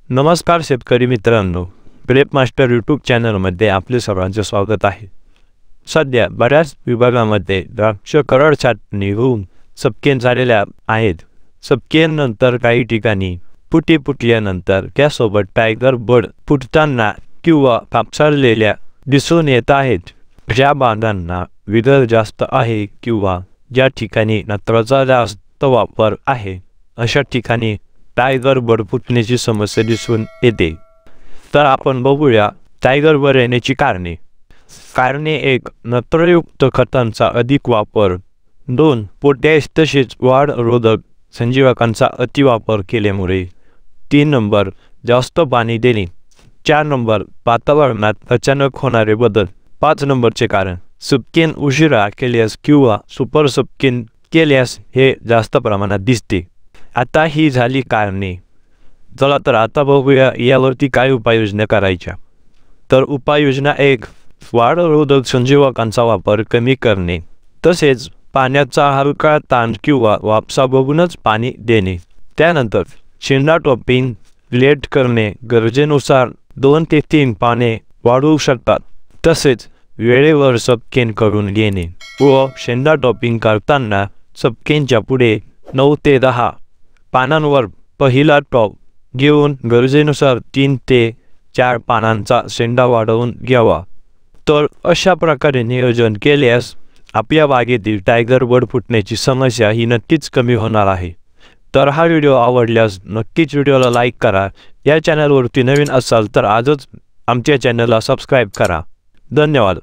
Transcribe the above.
नमस्कार शेतकरी मित्रांनो, ग्रेप मास्टर यूट्यूब चॅनलमध्ये आपले सर्वांचे स्वागत आहे। सध्या बऱ्याच विभागामध्ये द्राक्ष करड छाटणी होऊन सपकेन झालेल्या आहेत। सपकेनंतर काही ठिकाणी फुटी फुटल्यानंतर त्यासोबत टायगर बर्ड फुटताना किंवा कापसाळलेल्या दिसून येत आहेत। ज्या बागांना विदर जास्त आहे किंवा ज्या ठिकाणी नत्राचा जास्त वापर आहे अशा ठिकाणी टायगर बर्ड फुटण्याची समस्या दिसून येते। तर आपण बघूया टायगर बर्ड येण्याची कारणे। कारणे 1, नत्रयुक्त खतांचा अधिक वापर। 2, पोटॅश तसेच वाढ रोधक संजीवकांचा अतिवापर केल्यामुळे। 3 नंबर, जास्त पाणी देणे। 4 नंबर, वातावरणात अचानक होणारे बदल। 5 नंबरचे कारण, सपकेन उशिरा केल्यास किंवा सुपर सपकेन केल्यास हे जास्त प्रमाणात दिसते। आता ही झाली कारणे। चला तर आता बघूया यावरती काय उपाययोजना करायच्या। तर उपाययोजना 1, वाढ रोधक संजीवकांचा वापर कमी करणे, तसेच पाण्याचा हलका ताण किंवा वापसा बघूनच पाणी देणे। त्यानंतर शेंडा टॉपिंग लेट करणे, गरजेनुसार 2 ते 3 पाने वाढवू शकतात। तसेच वेळेवर सपकेन करून घेणे व शेंडा टॉपिंग करताना सपकेनच्या पुढे 9 ते 10 पानांवर पहिला टॉप घेऊन गरजेनुसार 3 ते 4 पानांचा शेंडा वाढवून घ्यावा। तर अशा प्रकारे नियोजन केल्यास आपल्या बागेतील टायगर बर्ड फुटण्याची समस्या ही नक्कीच कमी होणार आहे। तर हा व्हिडिओ आवडल्यास नक्कीच व्हिडिओला लाईक करा। या चॅनलवरती नवीन असाल तर आजच आमच्या चॅनलला सबस्क्राईब करा। धन्यवाद।